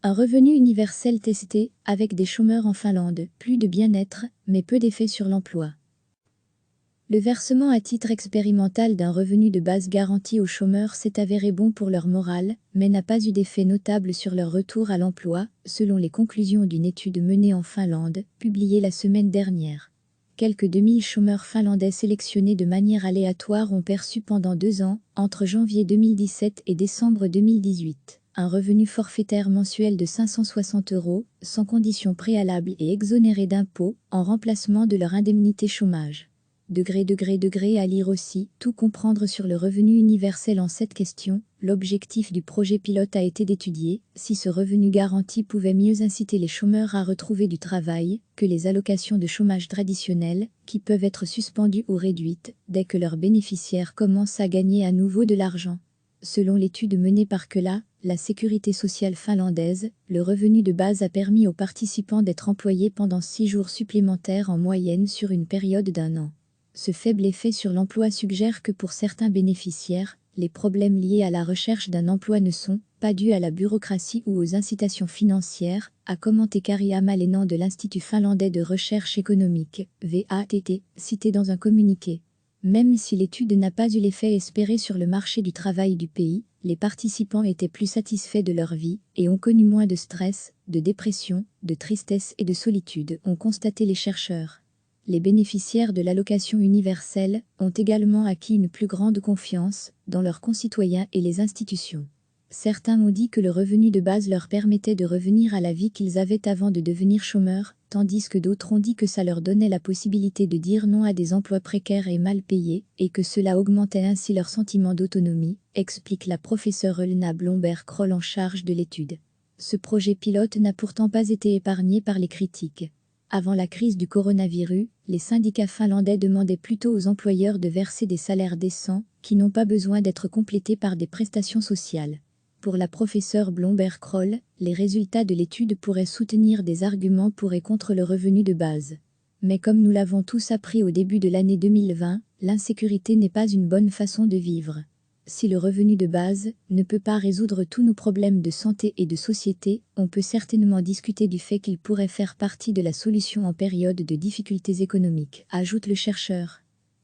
Un revenu universel testé, avec des chômeurs en Finlande, plus de bien-être, mais peu d'effet sur l'emploi. Le versement à titre expérimental d'un revenu de base garanti aux chômeurs s'est avéré bon pour leur morale, mais n'a pas eu d'effet notable sur leur retour à l'emploi, selon les conclusions d'une étude menée en Finlande, publiée la semaine dernière. Quelques 2000 chômeurs finlandais sélectionnés de manière aléatoire ont perçu pendant 2 ans, entre janvier 2017 et décembre 2018. Un revenu forfaitaire mensuel de 560 €, sans conditions préalables et exonéré d'impôts, en remplacement de leur indemnité chômage. À lire aussi, tout comprendre sur le revenu universel en 7 questions. L'objectif du projet pilote a été d'étudier si ce revenu garanti pouvait mieux inciter les chômeurs à retrouver du travail que les allocations de chômage traditionnelles, qui peuvent être suspendues ou réduites dès que leurs bénéficiaires commencent à gagner à nouveau de l'argent. Selon l'étude menée par Kela, la sécurité sociale finlandaise, le revenu de base a permis aux participants d'être employés pendant 6 jours supplémentaires en moyenne sur une période d'1 an. Ce faible effet sur l'emploi suggère que pour certains bénéficiaires, les problèmes liés à la recherche d'un emploi ne sont pas dus à la bureaucratie ou aux incitations financières, a commenté Kari Amalenan de l'Institut finlandais de recherche économique, VATT, cité dans un communiqué. Même si l'étude n'a pas eu l'effet espéré sur le marché du travail du pays, les participants étaient plus satisfaits de leur vie et ont connu moins de stress, de dépression, de tristesse et de solitude, ont constaté les chercheurs. Les bénéficiaires de l'allocation universelle ont également acquis une plus grande confiance dans leurs concitoyens et les institutions. Certains ont dit que le revenu de base leur permettait de revenir à la vie qu'ils avaient avant de devenir chômeurs, tandis que d'autres ont dit que ça leur donnait la possibilité de dire non à des emplois précaires et mal payés, et que cela augmentait ainsi leur sentiment d'autonomie, explique la professeure Elna Blomberg-Kroll en charge de l'étude. Ce projet pilote n'a pourtant pas été épargné par les critiques. Avant la crise du coronavirus, les syndicats finlandais demandaient plutôt aux employeurs de verser des salaires décents, qui n'ont pas besoin d'être complétés par des prestations sociales. Pour la professeure Blomberg-Kroll, les résultats de l'étude pourraient soutenir des arguments pour et contre le revenu de base. Mais comme nous l'avons tous appris au début de l'année 2020, l'insécurité n'est pas une bonne façon de vivre. Si le revenu de base ne peut pas résoudre tous nos problèmes de santé et de société, on peut certainement discuter du fait qu'il pourrait faire partie de la solution en période de difficultés économiques, ajoute le chercheur.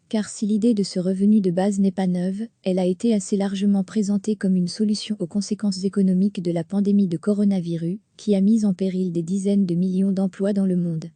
Car si l'idée de ce revenu de base n'est pas neuve, elle a été assez largement présentée comme une solution aux conséquences économiques de la pandémie de coronavirus, qui a mis en péril des dizaines de millions d'emplois dans le monde.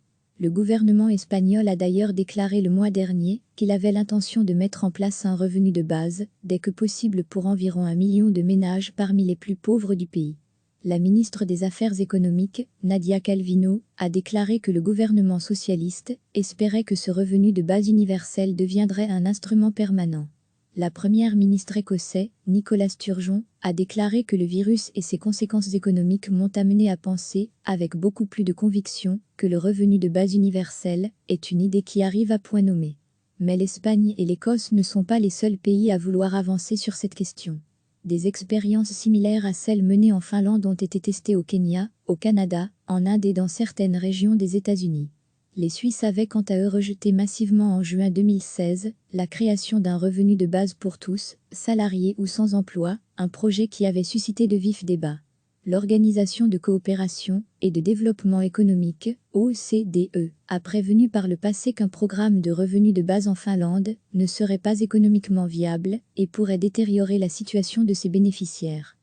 Le gouvernement espagnol a d'ailleurs déclaré le mois dernier qu'il avait l'intention de mettre en place un revenu de base, dès que possible pour environ 1 million de ménages parmi les plus pauvres du pays. La ministre des Affaires économiques, Nadia Calvino, a déclaré que le gouvernement socialiste espérait que ce revenu de base universel deviendrait un instrument permanent. La première ministre écossais, Nicola Sturgeon, a déclaré que le virus et ses conséquences économiques m'ont amené à penser, avec beaucoup plus de conviction, que le revenu de base universel est une idée qui arrive à point nommé. Mais l'Espagne et l'Écosse ne sont pas les seuls pays à vouloir avancer sur cette question. Des expériences similaires à celles menées en Finlande ont été testées au Kenya, au Canada, en Inde et dans certaines régions des États-Unis. Les Suisses avaient quant à eux rejeté massivement en juin 2016 la création d'un revenu de base pour tous, salariés ou sans emploi, un projet qui avait suscité de vifs débats. L'Organisation de coopération et de développement économique, OCDE, a prévenu par le passé qu'un programme de revenu de base en Finlande ne serait pas économiquement viable et pourrait détériorer la situation de ses bénéficiaires.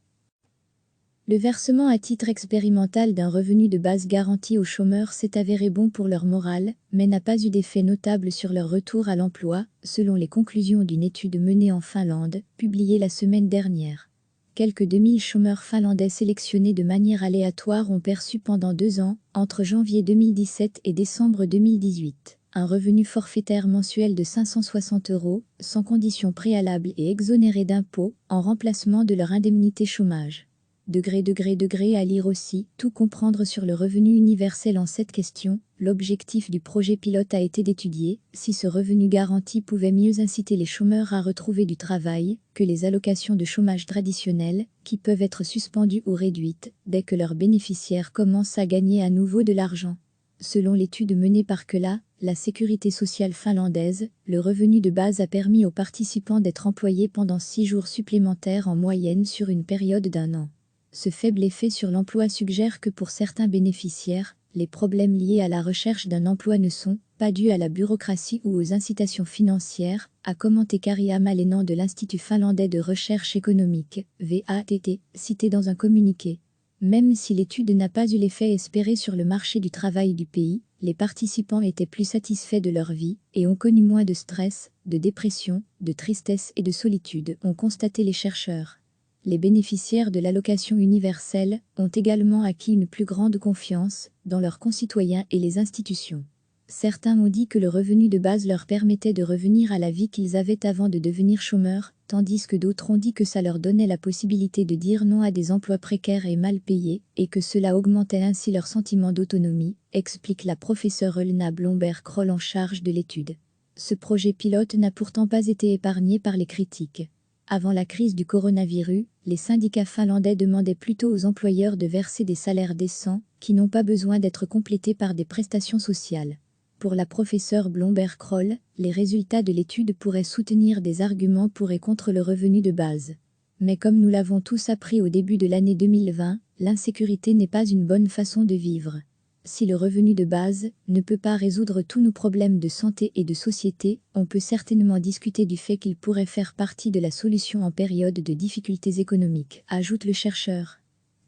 Le versement à titre expérimental d'un revenu de base garanti aux chômeurs s'est avéré bon pour leur morale, mais n'a pas eu d'effet notable sur leur retour à l'emploi, selon les conclusions d'une étude menée en Finlande, publiée la semaine dernière. Quelques 2000 chômeurs finlandais sélectionnés de manière aléatoire ont perçu pendant 2 ans, entre janvier 2017 et décembre 2018, un revenu forfaitaire mensuel de 560 €, sans conditions préalables et exonéré d'impôts, en remplacement de leur indemnité chômage. À lire aussi, tout comprendre sur le revenu universel en 7 questions. L'objectif du projet pilote a été d'étudier si ce revenu garanti pouvait mieux inciter les chômeurs à retrouver du travail que les allocations de chômage traditionnelles, qui peuvent être suspendues ou réduites dès que leurs bénéficiaires commencent à gagner à nouveau de l'argent. Selon l'étude menée par Kela, la sécurité sociale finlandaise, le revenu de base a permis aux participants d'être employés pendant 6 jours supplémentaires en moyenne sur une période d'1 an. Ce faible effet sur l'emploi suggère que pour certains bénéficiaires, les problèmes liés à la recherche d'un emploi ne sont pas dus à la bureaucratie ou aux incitations financières, a commenté Kari Hamalainen de l'Institut finlandais de recherche économique, VATT, cité dans un communiqué. Même si l'étude n'a pas eu l'effet espéré sur le marché du travail du pays, les participants étaient plus satisfaits de leur vie et ont connu moins de stress, de dépression, de tristesse et de solitude, ont constaté les chercheurs. Les bénéficiaires de l'allocation universelle ont également acquis une plus grande confiance dans leurs concitoyens et les institutions. Certains ont dit que le revenu de base leur permettait de revenir à la vie qu'ils avaient avant de devenir chômeurs, tandis que d'autres ont dit que ça leur donnait la possibilité de dire non à des emplois précaires et mal payés, et que cela augmentait ainsi leur sentiment d'autonomie, explique la professeure Elna Blomberg-Kroll en charge de l'étude. Ce projet pilote n'a pourtant pas été épargné par les critiques. Avant la crise du coronavirus, les syndicats finlandais demandaient plutôt aux employeurs de verser des salaires décents, qui n'ont pas besoin d'être complétés par des prestations sociales. Pour la professeure Blomberg-Kroll, les résultats de l'étude pourraient soutenir des arguments pour et contre le revenu de base. Mais comme nous l'avons tous appris au début de l'année 2020, l'insécurité n'est pas une bonne façon de vivre. Si le revenu de base ne peut pas résoudre tous nos problèmes de santé et de société, on peut certainement discuter du fait qu'il pourrait faire partie de la solution en période de difficultés économiques, ajoute le chercheur.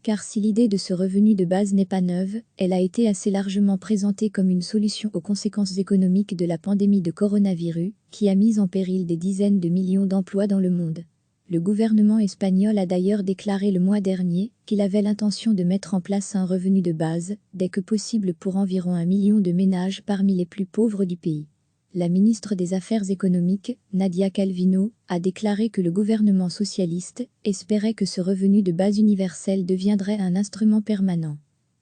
Car si l'idée de ce revenu de base n'est pas neuve, elle a été assez largement présentée comme une solution aux conséquences économiques de la pandémie de coronavirus, qui a mis en péril des dizaines de millions d'emplois dans le monde. Le gouvernement espagnol a d'ailleurs déclaré le mois dernier qu'il avait l'intention de mettre en place un revenu de base, dès que possible pour environ 1 million de ménages parmi les plus pauvres du pays. La ministre des Affaires économiques, Nadia Calvino, a déclaré que le gouvernement socialiste espérait que ce revenu de base universel deviendrait un instrument permanent.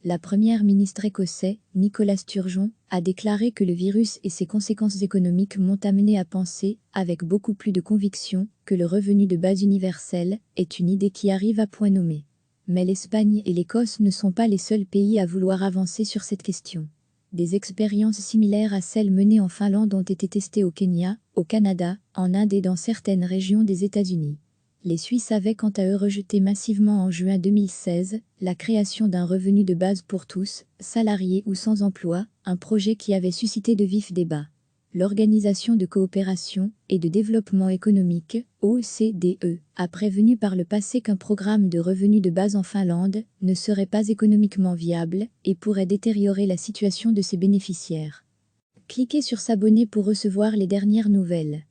La première ministre écossais, Nicola Sturgeon, a déclaré que le virus et ses conséquences économiques m'ont amené à penser, avec beaucoup plus de conviction, que le revenu de base universel est une idée qui arrive à point nommé. Mais l'Espagne et l'Écosse ne sont pas les seuls pays à vouloir avancer sur cette question. Des expériences similaires à celles menées en Finlande ont été testées au Kenya, au Canada, en Inde et dans certaines régions des États-Unis. Les Suisses avaient quant à eux rejeté massivement en juin 2016 la création d'un revenu de base pour tous, salariés ou sans emploi, un projet qui avait suscité de vifs débats. L'Organisation de coopération et de développement économique, OCDE, a prévenu par le passé qu'un programme de revenu de base en Finlande ne serait pas économiquement viable et pourrait détériorer la situation de ses bénéficiaires. Cliquez sur s'abonner pour recevoir les dernières nouvelles.